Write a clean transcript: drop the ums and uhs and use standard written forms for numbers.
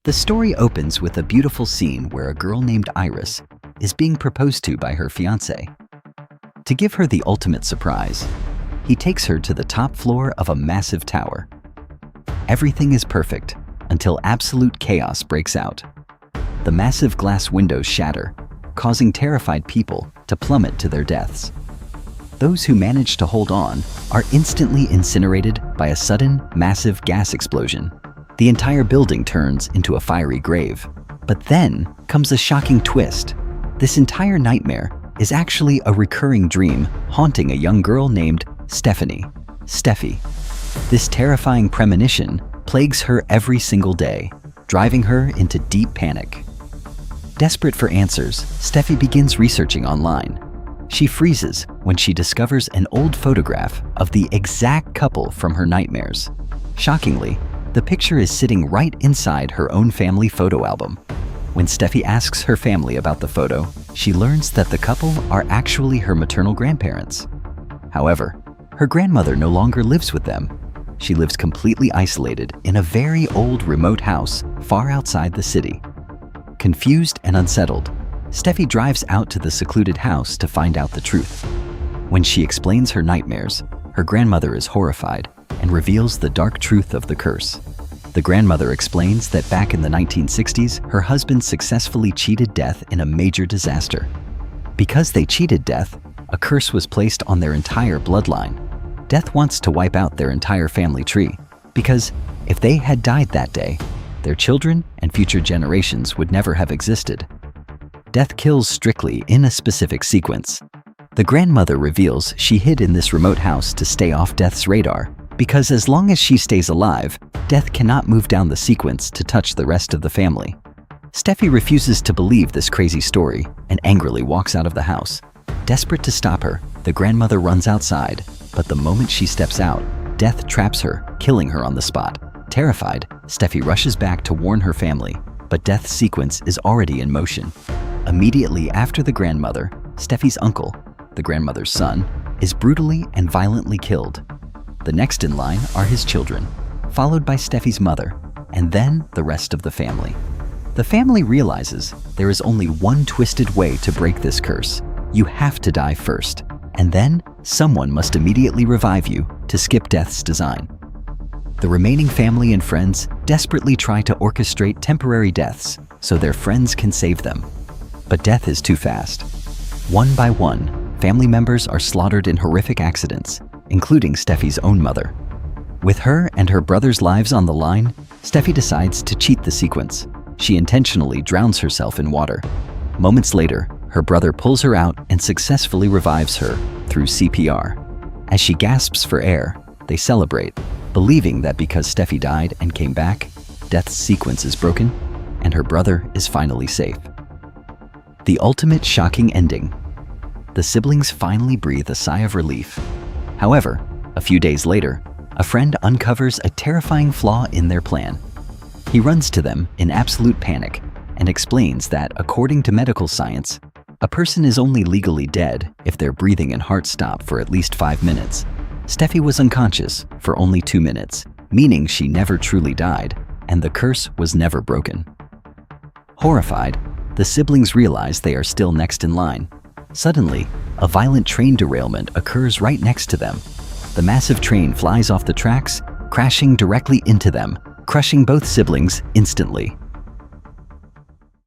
The story opens with a beautiful scene where a girl named Iris is being proposed to by her fiancé. To give her the ultimate surprise, he takes her to the top floor of a massive tower. Everything is perfect until absolute chaos breaks out. The massive glass windows shatter, causing terrified people to plummet to their deaths. Those who manage to hold on are instantly incinerated by a sudden, massive gas explosion. The entire building turns into a fiery grave. But then comes a shocking twist. This entire nightmare is actually a recurring dream haunting a young girl named Stefani. Steffi. This terrifying premonition plagues her every single day, driving her into deep panic. Desperate for answers, Steffi begins researching online. She freezes when she discovers an old photograph of the exact couple from her nightmares. Shockingly, the picture is sitting right inside her own family photo album. When Steffi asks her family about the photo, she learns that the couple are actually her maternal grandparents. However, her grandmother no longer lives with them. She lives completely isolated in a very old remote house far outside the city. Confused and unsettled, Steffi drives out to the secluded house to find out the truth. When she explains her nightmares, her grandmother is horrified and reveals the dark truth of the curse. The grandmother explains that back in the 1960s, her husband successfully cheated death in a major disaster. Because they cheated death, a curse was placed on their entire bloodline. Death wants to wipe out their entire family tree, because if they had died that day, their children and future generations would never have existed. Death kills strictly in a specific sequence. The grandmother reveals she hid in this remote house to stay off Death's radar, because as long as she stays alive, Death cannot move down the sequence to touch the rest of the family. Steffi refuses to believe this crazy story and angrily walks out of the house. Desperate to stop her, the grandmother runs outside, but the moment she steps out, Death traps her, killing her on the spot. Terrified, Steffi rushes back to warn her family, but Death's sequence is already in motion. Immediately after the grandmother, Steffi's uncle, the grandmother's son, is brutally and violently killed. The next in line are his children, followed by Steffi's mother, and then the rest of the family. The family realizes there is only one twisted way to break this curse. You have to die first, and then someone must immediately revive you to skip Death's design. The remaining family and friends desperately try to orchestrate temporary deaths so their friends can save them. But Death is too fast. One by one, family members are slaughtered in horrific accidents, including Steffi's own mother. With her and her brother's lives on the line, Steffi decides to cheat the sequence. She intentionally drowns herself in water. Moments later, her brother pulls her out and successfully revives her through CPR. As she gasps for air, they celebrate, believing that because Steffi died and came back, Death's sequence is broken and her brother is finally safe. The ultimate shocking ending. The siblings finally breathe a sigh of relief. However, a few days later, a friend uncovers a terrifying flaw in their plan. He runs to them in absolute panic and explains that, according to medical science, a person is only legally dead if their breathing and heart stop for at least 5 minutes. Steffi was unconscious for only 2 minutes, meaning she never truly died, and the curse was never broken. Horrified, the siblings realize they are still next in line. Suddenly, a violent train derailment occurs right next to them. The massive train flies off the tracks, crashing directly into them, crushing both siblings instantly.